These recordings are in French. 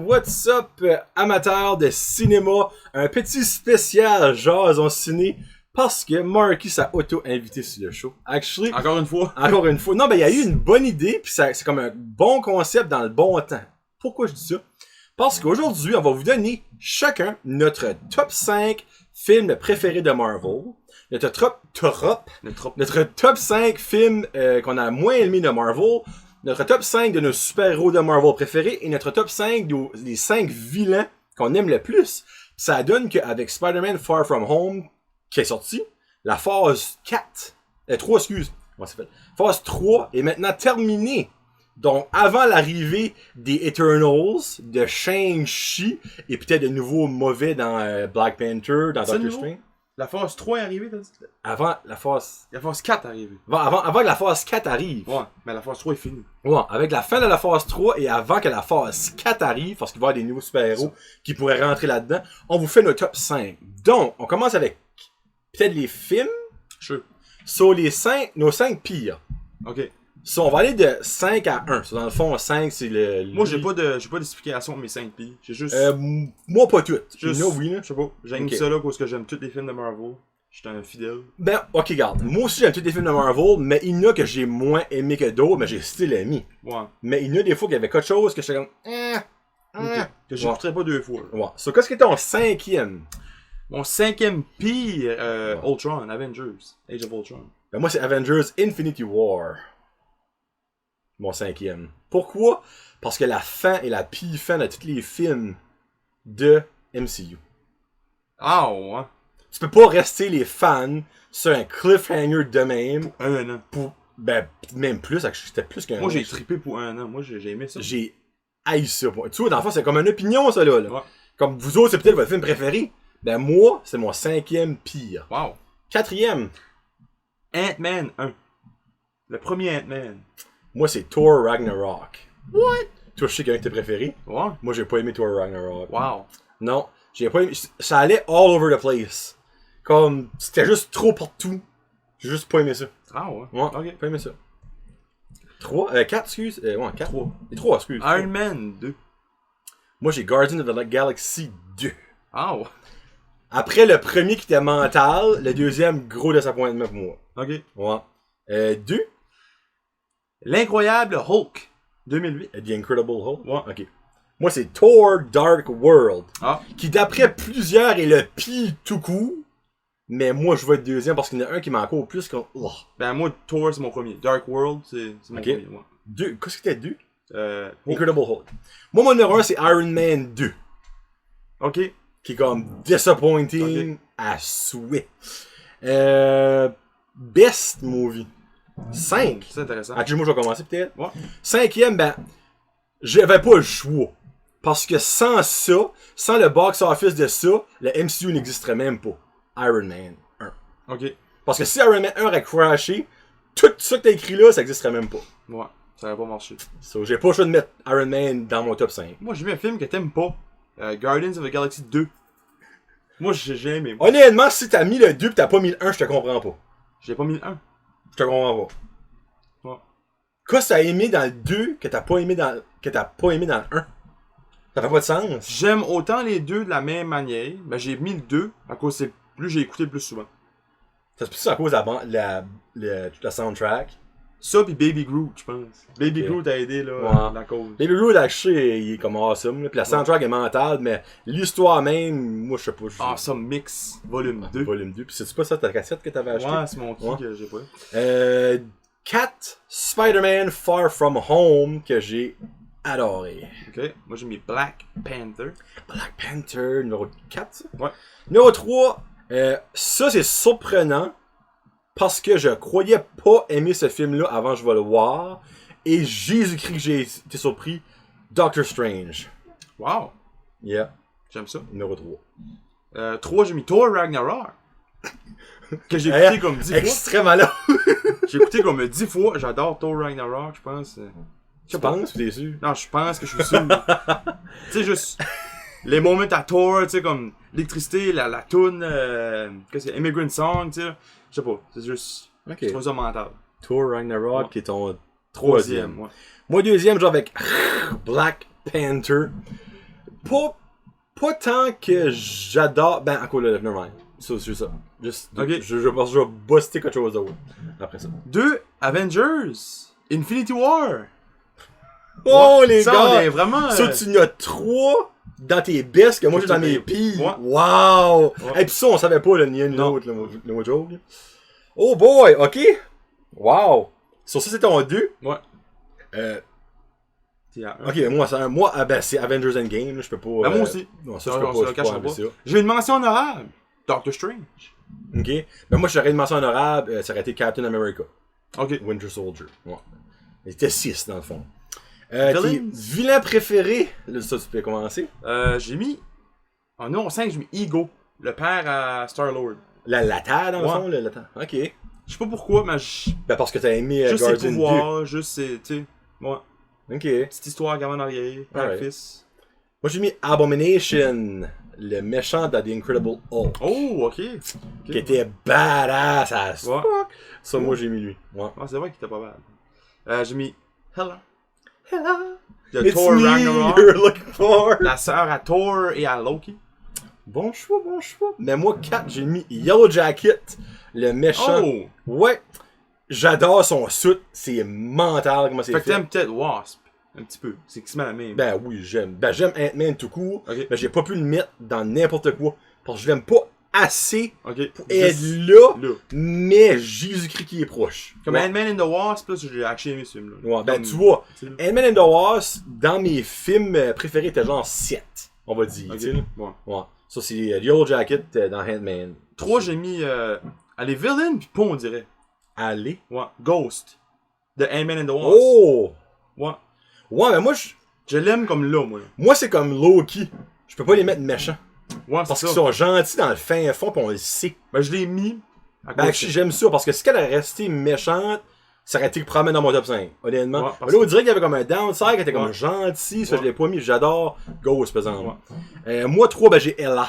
what's up, amateurs de cinéma? Un petit spécial Jason Ciné parce que Marky s'est auto-invité sur le show. Actually, Encore une fois. Non, ben il y a eu une bonne idée, puis c'est comme un bon concept dans le bon temps. Pourquoi je dis ça? Parce qu'aujourd'hui, on va vous donner chacun notre top 5 films préférés de Marvel. Notre top 5 films qu'on a moins aimés de Marvel. Notre top 5 de nos super-héros de Marvel préférés. Et notre top 5 des 5 vilains qu'on aime le plus. Ça donne qu'avec Spider-Man Far From Home, qui est sorti, la phase 3, comment ça s'appelle? Phase 3 est maintenant terminée. Donc, avant l'arrivée des Eternals, de Shang-Chi, et peut-être de nouveaux mauvais dans Black Panther, dans Doctor Strange. La phase 3 est arrivée, t'as dit? Avant la phase... La phase 4 est arrivée. Avant que la phase 4 arrive. Ouais, mais la phase 3 est finie. Ouais, avec la fin de la phase 3 et avant que la phase 4 arrive, parce qu'il va y avoir des nouveaux super-héros qui pourraient rentrer là-dedans, on vous fait nos top 5. Donc, on commence avec peut-être les films. Sure. Sur nos 5 pires. Ok. On va aller de 5 à 1. Dans le fond, 5, c'est le... Moi, j'ai pas d'explication de mes 5 pilles. J'ai juste... moi, pas toutes. Juste... oui, là. Je sais pas. J'aime ça, là, parce que j'aime tous les films de Marvel. J'étais un fidèle. Ben, ok, regarde. Moi aussi, j'aime tous les films de Marvel, mais il y en a que j'ai moins aimé que d'autres, mais j'ai still aimé. Ouais. Mais il y en a des fois qu'il y avait quelque chose que j'étais comme... Ok. Que j'écouterais pas 2 fois. Là. Ouais. Qu'est-ce qui est ton 5e? Mon 5e pire, Ultron, Avengers. Age of Ultron. Ben, moi, c'est Avengers Infinity War. Mon 5e. Pourquoi? Parce que la fin est la pire fin de tous les films de MCU. Ah ouais. Tu peux pas rester les fans sur un cliffhanger de même. Pour un an. Ben, même plus, c'était plus qu'un an. Moi, j'ai trippé pour un an. Moi, j'ai aimé ça. J'ai haï ça. Tu vois, dans le fond, c'est comme une opinion, ça, là. Ouais. Comme vous autres, c'est peut-être votre film préféré. Ben, moi, c'est mon 5e pire. Wow. 4e. Ant-Man 1. Le premier Ant-Man. Moi, c'est Thor Ragnarok. What? Toi, je sais qu'un de tes préférés. Ouais. Moi, j'ai pas aimé Thor Ragnarok. Wow. Non, j'ai pas aimé. Ça allait all over the place. Comme, c'était juste trop partout. J'ai juste pas aimé ça. Ah ouais. Ouais, ok. Pas aimé ça. 4, excuse. Ouais, 4. 3. Et 3, excuse. Iron Man 2. Moi, j'ai Guardians of the Galaxy 2. Ah ouais. Après le premier qui était mental, le deuxième, gros disappointment pour moi. Ok. Ouais. 2. L'incroyable Hulk 2008. The Incredible Hulk. Ouais. Ok. Moi, c'est Thor Dark World. Ah. Qui, d'après plusieurs, est le pire tout court. Mais moi, je vais être deuxième parce qu'il y en a un qui m'a encore plus que... Oh. Ben moi, Thor, c'est mon premier. Dark World, c'est mon premier. Ouais. 2. Qu'est-ce que c'était 2? Hulk. Incredible Hulk. Moi, mon numéro 1, c'est Iron Man 2. Ok. Qui est comme disappointing à souhait. Best movie. 5. C'est intéressant. Actually, moi, je vais commencer peut-être. Ouais. 5e, ben, j'avais pas le choix. Parce que sans ça, sans le box-office de ça, le MCU n'existerait même pas. Iron Man 1. Ok. Parce que si Iron Man 1 aurait crashé, tout ça que t'as écrit là, ça n'existerait même pas. Ouais. Ça va pas marcher. So, j'ai pas le choix de mettre Iron Man dans mon top 5. Moi, j'ai vu un film que t'aimes pas. Guardians of the Galaxy 2. Moi, j'ai aimé. Honnêtement, si t'as mis le 2 pis t'as pas mis le 1, je te comprends pas. J'ai pas mis le 1. Je te comprends pas. Ouais. Qu'est-ce que t'as aimé dans le 2 que t'as pas aimé dans le 1? Ça fait pas de sens. J'aime autant les deux de la même manière. Ben, j'ai mis le 2 à cause c'est plus j'ai écouté le plus souvent. Ça se peut à cause de la soundtrack. Ça pis Baby Groot, je pense. Baby Groot a aidé là, Ouais. la cause. Baby Groot, actually, il est comme awesome. Là. Puis la soundtrack est mentale, mais l'histoire même, moi je sais pas. Awesome Mix, volume 2. Volume 2. Puis c'est pas ça ta cassette que t'avais acheté? Ouais, c'est mon key que j'ai pas. 4, Spider-Man Far From Home, que j'ai adoré. Ok, moi j'ai mis Black Panther. Black Panther, numéro 4, ça? Ouais. Numéro 3, ça c'est surprenant, parce que je croyais pas aimer ce film-là avant que je vais le voir, et Jésus-Christ, j'ai été surpris, Doctor Strange. Wow, Yeah, j'aime ça. numéro 3. 3, j'ai mis Thor Ragnarok. Que j'ai écouté comme 10 fois. Extrêmement là. J'ai écouté comme 10 fois. J'adore Thor Ragnarok, je pense. Tu penses, t'es sûr? Non, je pense que je suis sûr. Tu sais, juste les moments à Thor, tu sais, comme l'électricité, la toune, qu'est-ce que c'est, Immigrant Song, tu sais. Je sais pas, c'est juste. Ok. Je trouve ça mental. Thor Ragnarok, Ouais. qui est ton Troisième, ouais. Moi, deuxième, genre avec Black Panther. Pas tant que j'adore. Ben, encore là, nevermind. C'est juste ça. Juste, Ok. je pense que je vais buster quelque chose d'autre après ça. 2, Avengers. Infinity War. Oh, Ouais, les ça, gars! on est vraiment. Ça, tu en as 3 dans tes best que moi j'ai dans mes pires. Ouais. Wow! Ouais. Et puis ça, on savait pas, là, ni un ni Non. l'autre, le joke. Là. Oh boy, ok! Wow! Sur ça, c'est ton 2. Ouais. Ok, moi, c'est Avengers Endgame, là, je peux pas. Ben, moi aussi. Non, ça, Non, je on peux se pas. le cachera enlever pas. ça. J'ai une mention honorable. Doctor Strange. Ok. Ben, moi, j'aurais une mention honorable, ça aurait été Captain America. Ok. Winter Soldier. Ouais. Il était 6 dans le fond. Tes Villains. vilains préférés. Là, ça, tu peux commencer. J'ai mis. En numéro 5, j'ai mis Ego. Le père à Star-Lord. La terre, dans le Ouais. fond, la terre. Ok. Je sais pas pourquoi, mais Ben, parce que t'as aimé juste ses Guardian 2. pouvoirs, juste ses. Tu sais. Ouais. Ok. Petite histoire gamin en arrière. Père Alright. fils. Moi, j'ai mis Abomination, le méchant de The Incredible Hulk. Oh, ok. Qui était badass as Ouais. fuck. Ça, moi, j'ai mis lui. Ouais. Ah, c'est vrai qu'il était pas mal. J'ai mis Hela. Hello. De It's Thor me Ragnarok. you're looking for. La sœur à Thor et à Loki. Bon choix, bon choix. Mais moi, 4, j'ai mis Yellow Jacket, le méchant. Oh! Ouais. J'adore son suit. C'est mental comment c'est Fait que fait. t'aimes peut-être Wasp. Un petit peu. C'est quasiment la même. Ben oui, j'aime. Ben j'aime Ant-Man tout court. Ok. Mais j'ai pas pu le mettre dans n'importe quoi. Parce que je l'aime pas assez Ok. pour être là. là. Mais Jésus-Christ qui est proche. Comme Ouais. Ant-Man and the Wasp, là, j'ai actually aimé ce film-là. Ouais, ben Comme- tu vois, tu sais. Ant-Man and the Wasp, dans mes films préférés, était genre 7, on va dire. Ok. tu sais, là. Ouais. Ouais. Ça, c'est Yellow Jacket dans Ant-Man. 3, j'ai mis. Allez, Villain, pis pas, on dirait. Allez. Ouais. Ghost. De Ant-Man and the Wasp. Oh! Ouais. Ouais, mais Je l'aime comme là, moi. moi c'est comme Loki. Je peux pas les mettre méchants. Ouais, Parce c'est qu'ils ça. sont gentils dans le fin fond, pis on le sait. Ben, je l'ai mis. À Ben, cause que- j'aime ça, parce que si elle avait resté méchante, ça aurait été probablement dans mon top 5, honnêtement. Ouais, Mais parce là, on que- dirait qu'il y avait comme un downside, qui était comme Ouais. gentil, ça Ouais. je l'ai pas mis, j'adore Ghost, par exemple. Ouais. Moi, 3, ben j'ai Ella.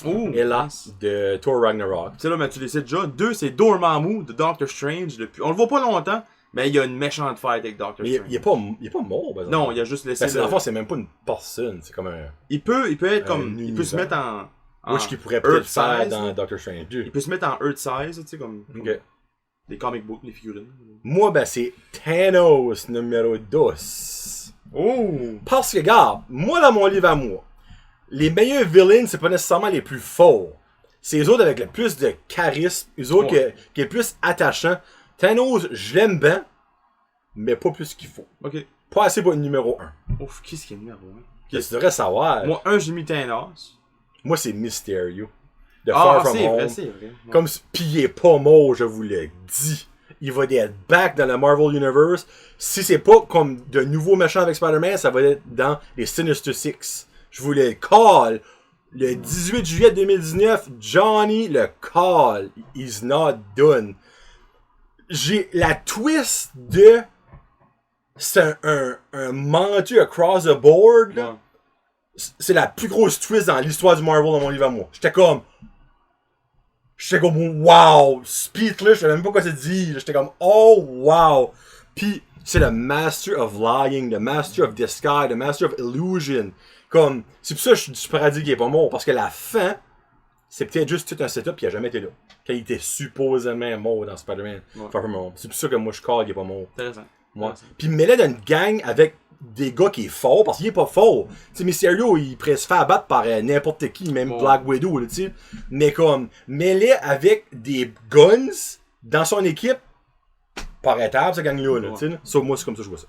Oh! Ella nice. de Thor Ragnarok. Tu sais, là, mais tu les sais déjà. 2, c'est Dormammu de Doctor Strange. Depuis... On le voit pas longtemps, mais il y a une méchante fight avec Doctor Mais Strange. il est pas mort, par exemple. Non, il a juste laissé. Ben, dans le fond, c'est même pas une personne, c'est comme un. Il peut être comme. Un Il peut se univers. mettre en. Moi, ce qu'il pourrait peut-être faire Earth dans size. Doctor Strange 2. Il peut se mettre en Earth size, tu sais, comme. Ok. Des comic books, les figurines. Moi, ben, c'est Thanos numéro 2. Oh! Parce que, regarde, moi, dans mon livre à moi, les meilleurs villains, c'est pas nécessairement les plus forts. C'est les autres avec le plus de charisme, les autres qui est le plus attachant. Thanos, je l'aime bien, mais pas plus qu'il faut. Ok. Pas assez pour le numéro 1. Ouf, qu'est-ce qu'il y a de numéro 1? Tu devrais savoir. Moi, 1, j'ai mis Thanos. Moi, c'est Mysterio. De Far From c'est Home. vrai, c'est vrai. Ouais. Comme pis il est pas mort, je vous le dis. Il va être back dans le Marvel Universe. Si c'est pas comme de nouveaux méchants avec Spider-Man, ça va être dans les Sinister Six. Je vous le call. Le 18 juillet 2019, Johnny le call. He's not done. J'ai la twist de... C'est un mentu across the board. Là. Ouais. C'est la plus grosse twist dans l'histoire du Marvel dans mon livre à moi. J'étais comme, wow, speechless, je savais même pas quoi ça dit. J'étais comme, oh, wow. Puis, c'est le Master of Lying, le Master of Disguise, le Master of Illusion. Comme, c'est pour ça que je suis super dit qu'il est pas mort, parce que la fin, c'est peut-être juste tout un setup qui a jamais été là. Quand il était supposément mort dans Spider-Man. Ouais. Far From Home. C'est pour ça que moi je call qu'il est pas mort. Intéressant. Ouais. Puis il me met dans une gang avec des gars qui est fort, parce qu'il est pas fort. Tu sais, Mysterio, il pourrait se faire abattre par n'importe qui, même Ouais. Black Widow, là, tu sais. Mais comme, mêlé avec des guns dans son équipe, par étape, cette gang-là, là, Ouais. tu sais. Là. So, moi, c'est comme ça que je vois ça.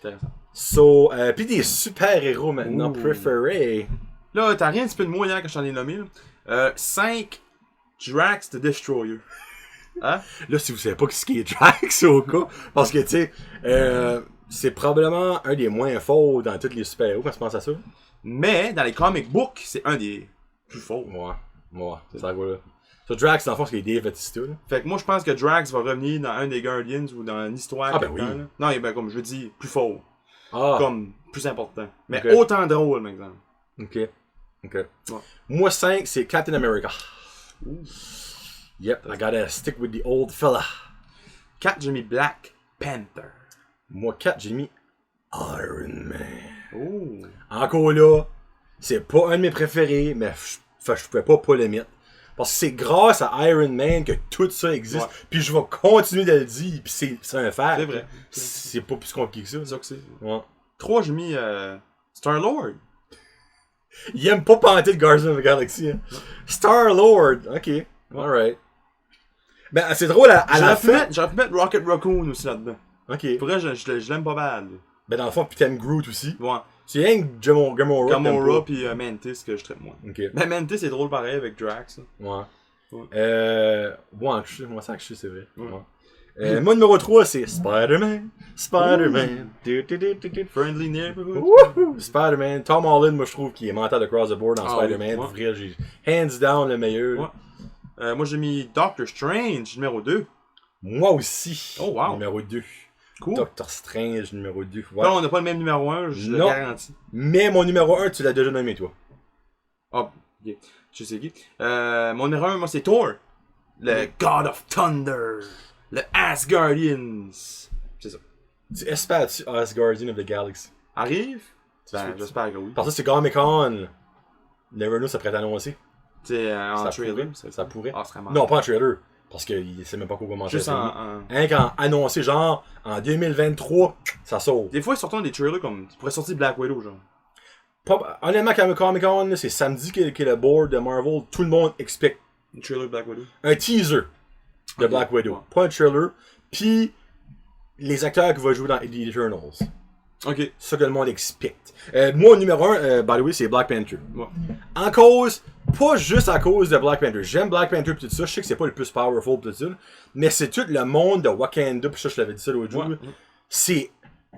Intéressant. So, puis des super-héros maintenant Ouh. préférés. Là, t'as rien un petit peu de moi hier quand je t'en ai nommé, là. 5, Drax the Destroyer. Hein? Là, si vous savez pas ce qui est Drax, au cas, parce que, tu sais, c'est probablement un des moins forts dans tous les super-héros quand tu penses à ça. Mais, dans les comic books, c'est un des plus forts. Ouais, c'est ça, là. So, Drax, dans le fond, c'est Dave Bautista, là. Fait que moi, je pense que Drax va revenir dans un des Guardians ou dans une histoire. Ah, ben quelque temps, oui. là. Non, et ben, comme je dis, plus fort. Ah, Comme plus important. Mais Ok. autant drôle, par exemple. ok. Ouais. Moi, 5, c'est Captain America. Yep, I gotta stick with the old fella. 4, j'ai mis Black Panther. Moi, 4, j'ai mis Iron Man. Oh. Encore là, C'est pas un de mes préférés, mais je pouvais pas le mettre. Parce que c'est grâce à Iron Man que tout ça existe. Ouais. Puis je vais continuer de le dire. Puis c'est un fait. C'est vrai. C'est pas plus compliqué que ça. C'est ça que c'est. Ouais. 3, j'ai mis Star-Lord. Il aime pas panter le Guardian of the Galaxy. Hein. Star-Lord. Ok. Alright. Ben, c'est drôle à la fin. J'aurais pu mettre Rocket Raccoon aussi là-dedans. Ok. Pour vrai, je l'aime pas mal. Ben, dans le fond, puis t'aimes Groot aussi. Ouais. C'est rien que Gamora. Gamora pis Mantis que je traite moins. Ok. Mais Mantis c'est drôle pareil avec Drax. Là. Ouais. Ouais. Moi, ça c'est vrai. Ouais. Ouais. Mon numéro 3, c'est Spider-Man. Spider-Man. Friendly Neighborhood. Wouhou! Spider-Man. Tom Holland, moi, je trouve qu'il est mental across the board dans Spider-Man. Oui, Pour vrai, j'ai hands down le meilleur. Ouais. Moi, j'ai mis Doctor Strange, numéro 2. Moi aussi. Oh, wow. Numéro 2. Cool. Doctor Strange, numéro 2. Ouais. Non, on n'a pas le même numéro 1, je le Non. garantis. Mais mon numéro 1, tu l'as déjà nommé, toi. Ah, ok. Je sais qui. Mon numéro 1, moi, c'est Thor. Le God of Thunder. Le Asgardians. C'est ça. Tu espères-tu Asgardian of the Galaxy? Arrive? Ben, j'espère que oui. Parce que c'est Comic-Con. Never know, ça pourrait t'annoncer. Tu sais, en Ça trailer. pourrait. Ça pourrait. Ah, c'est vraiment. Non, pas en trailer. Parce qu'il sait même pas quoi commencer. Juste en... Hein, quand annoncé, genre, en 2023, ça sort. Des fois, ils sortent des trailers comme. Tu pourrais sortir Black Widow, genre. Honnêtement, Comic-Con, là, c'est samedi qu'est le board de Marvel. Tout le monde expecte Un trailer de Black Widow. un teaser de Ok. Black Widow. Ouais. Pas un trailer. Puis, les acteurs qui vont jouer dans The Eternals. Ok. C'est ça que le monde expecte. Moi, numéro 1, by the way, c'est Black Panther. Ouais. En cause, pas juste à cause de Black Panther. J'aime Black Panther pis tout ça. Je sais que c'est pas le plus powerful pis tout ça. Mais c'est tout le monde de Wakanda. Pis ça, je l'avais dit ça l'autre jour. Ouais. C'est.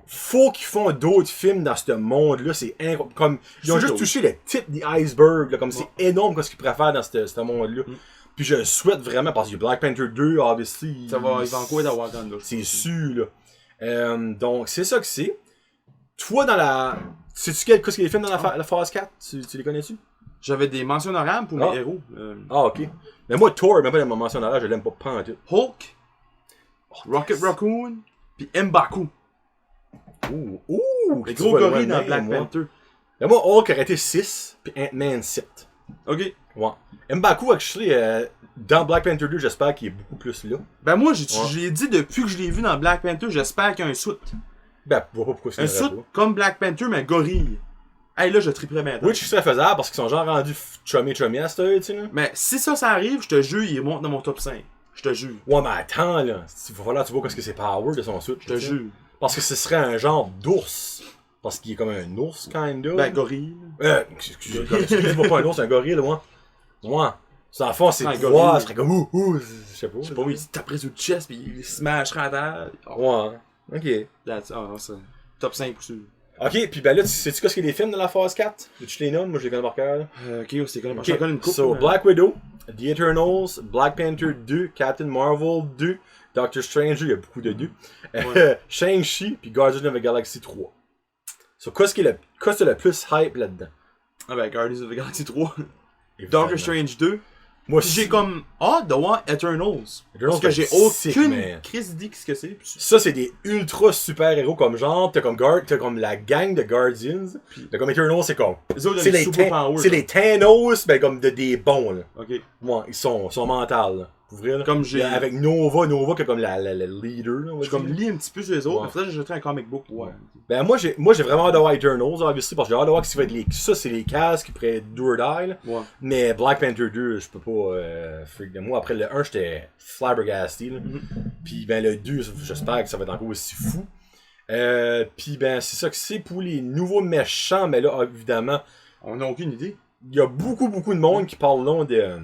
Faut qu'ils font d'autres films dans ce monde-là. C'est incroyable. Comme, ils ont C'est juste drôle. touché le tip de l'iceberg. Là, comme c'est énorme ce qu'ils pourraient faire dans ce monde-là. Puis je le souhaite vraiment parce que Black Panther 2, obviously. Ça va, ils vont quoi dans Wakanda? C'est sûr, là. Donc, c'est ça que c'est. Toi, dans la. Sais-tu qu'est-ce qu'il y a des films dans la phase 4? Tu les connais-tu? J'avais des mentions honorables pour mes héros. Ah, ok. Mais moi, Thor, même pas dans ma mention là, je l'aime pas pantoute. Hulk, Rocket Raccoon, puis M'Baku. Ouh! Les tu gros vois gorilles loin, dans Black moi. Panther. Mais moi, Hulk aurait été 6, puis Ant-Man 7. Ok. Ouais. M'Baku, actually, dans Black Panther 2, j'espère qu'il est beaucoup plus là. Ben moi, je l'ai dit depuis que je l'ai vu dans Black Panther, j'espère qu'il y a un suit. Ben, je vois pas pourquoi c'est Un suit comme Black Panther, mais un gorille. Hey, là, je triperais maintenant. Oui, je serais faisable parce qu'ils sont genre rendus chummy à cette heure, tu sais, là. Mais si ça arrive, je te jure, il monte dans mon top 5. Je te jure. Ouais, mais attends, là. Il va falloir que tu vois qu'est-ce que c'est power de son suit. Je te jure. Parce que ce serait un genre d'ours. Parce qu'il est comme un ours, kinda. Ben, gorille. Excuse-moi pas un ours, un gorille, moi. Moi. Ça, en fond, c'est Un quoi? gorille. Ça serait comme ouh, je sais pas. Je sais pas, il se taperait sur le chest, puis il smasherait à terre. Ouais. Ok. C'est top 5 pour sûr. Ok, puis ben là, sais-tu qu'est-ce qu'il y a des films dans la phase 4? Tu les nommes? Moi, je les connais par cœur. Ok, on s'est connu. J'en connais une couple. So, Black Widow, The Eternals, Black Panther 2, Captain Marvel 2, Doctor Strange, il y a beaucoup de 2. Ouais. Shang-Chi, puis Guardians of the Galaxy 3. So, qu'est-ce qui est le plus hype là-dedans? Ah ben, Guardians of the Galaxy 3. Évidemment. Doctor Strange 2. Moi, Puis j'ai comme hâte de voir Eternals. Parce que j'ai sick, aucune man. crise d'idée ce que c'est. Ça, c'est des ultra super héros comme genre. T'as comme la gang de Guardians. T'as comme Eternals, c'est comme. Les autres, C'est les les, super power. c'est les Thanos, mais comme des bons, là. Ok. Ouais, ils sont mentales, là. Pour vrai, là. Comme j'ai. Avec Nova qui est comme la leader, là, on va Je comme dire. lis un petit peu sur les autres. Ouais. Mais faudrait que j'achèterais un comic book. Ouais. Ben, moi, j'ai vraiment hâte de voir Eternals, obviously, parce que j'ai hâte de voir ce qui va être les. Ça, c'est les casques qui pourraient être do or die, là. Ouais. Mais Black Panther 2, je peux pas freak de moi. Après le 1, j'étais flabbergasté, là. Puis ben le 2, j'espère que ça va être encore aussi fou. Puis ben c'est ça que c'est pour les nouveaux méchants, mais là évidemment, On n'a aucune idée. il y a beaucoup de monde qui parle long de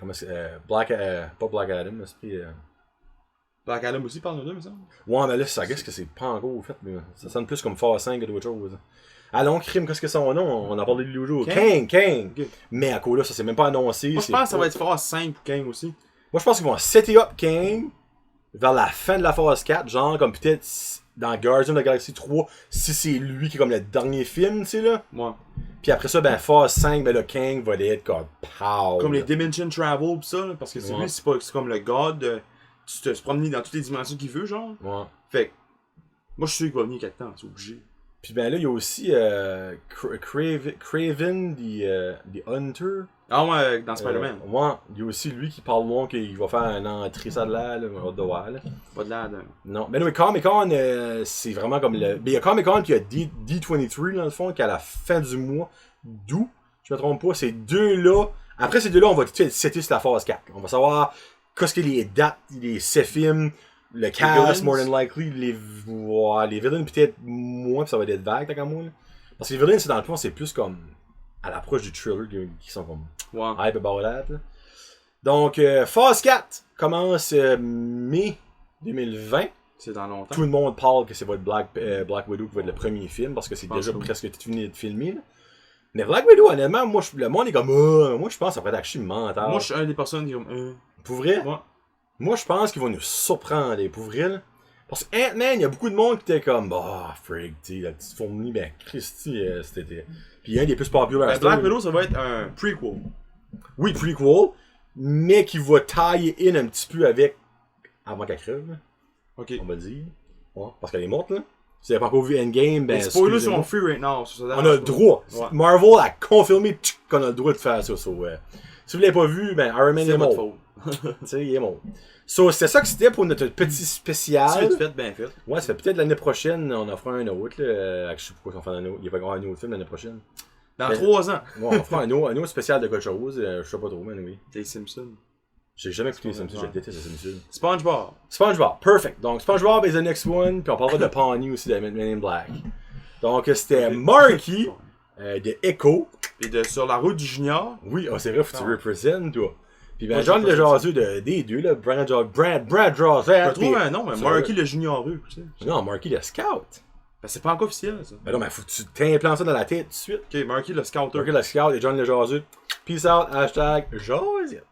comment c'est Black pas Black Adam, mais c'est Black Adam aussi parle de, me semble. ouais, mais là ça guess que c'est pas encore fait, mais ça sonne plus comme Phase 5 que d'autres choses. Allons, crime, qu'est-ce que c'est son nom? On en a parlé de l'autre jour. Kang! Ok. Mais à quoi là, ça s'est même pas annoncé. Moi, je c'est pense que ça pas- va être Phase 5 pour Kang aussi. Moi, je pense qu'ils vont setter up Kang vers la fin de la phase 4, genre comme peut-être dans Guardians of the Galaxy 3, si c'est lui qui est comme le dernier film, tu sais là. Ouais. Puis après ça, ben phase 5, ben là, Kang va être comme pow. Comme les Dimension Travel pis ça, là, parce que c'est Ouais. lui, c'est comme le god de. Tu te promener dans toutes les dimensions qu'il veut, genre. Ouais. Fait que, moi, je suis sûr qu'il va venir quelque temps, c'est obligé. Puis ben là, il y a aussi Craven the Hunter. Ah ouais, dans Spider-Man. Ouais, il y a aussi lui qui parle moins qu'il va faire une entrée ça de là, mais on doit voir, là. Pas de l'air d'un. Non, mais oui, Comic-Con, c'est vraiment comme le... Mais il y a Comic-Con puis il y a D23 dans le fond, qui est à la fin du mois d'août, je me trompe pas, ces deux-là... Après ces deux-là, on va tout de suite setter sur la phase 4. On va savoir qu'est-ce que les dates, les films, le cast, more than likely, les villains peut-être moins, puis ça va être vague, tant qu'à moi. Là. Parce que les villains, c'est dans le fond, c'est plus comme à l'approche du thriller qui sont comme hype about that. Là. Donc, phase 4 commence mai 2020. C'est dans longtemps. Tout le monde parle que c'est votre Black Widow qui va être le premier film, parce que c'est déjà presque tout fini de filmer. Là. Mais Black Widow, honnêtement, le monde est comme moi je pense que ça pourrait être actually mental. Moi je suis un des personnes qui Pour vrai? Ouais. Moi je pense qu'ils vont nous surprendre, pour vrai. Là. Parce que Ant-Man, il y a beaucoup de monde qui était comme frig, tu sais, la petite fourmi, ben Christy, c'était. Puis il y a un des plus populaires. Black Widow, ça va être un prequel. Oui, prequel, mais qui va tailler in un petit peu avec. Avant qu'elle crève, là. Ok. On va dire. Ouais, parce qu'elle est morte, là. Si vous n'avez pas encore vu Endgame, ben. Les spoilers sont free right now. On a le droit. Ouais. Marvel a confirmé qu'on a le droit de faire ça. Si vous ne l'avez pas vu, ben Iron Man est mort. Tu sais, il est mort. So, c'était ça que c'était pour notre petit spécial. C'est fait, bien fait. Ouais, ça fait peut-être l'année prochaine, on en fera un autre. Là. Je sais pas pourquoi on fait un autre. Il va y avoir un autre film l'année prochaine. Dans 3 ans. Ouais, on fera un autre spécial de quelque chose. Je sais pas trop, mais oui. Les Simpsons. J'ai jamais écouté les Simpsons, je déteste les Simpsons. SpongeBob, perfect. Donc SpongeBob is the next one, puis on parlera de Pawnee aussi, de Men in Black. Donc c'était Marky de Echo. Et de Sur la route du Junior. Oui, c'est vrai, faut que tu représentes, toi. Puis ben John le jaseux des deux, là, Brad Draws. Je trouve un nom, mais Marky le Junior rue. Tu sais. Non, Marky le Scout. Ben c'est pas encore officiel, ça. Ben non, mais faut que tu t'implantes ça dans la tête tout de suite. Ok, Marky le Scouter. Marky le Scout et John le jaseux. Peace out, #Jasette.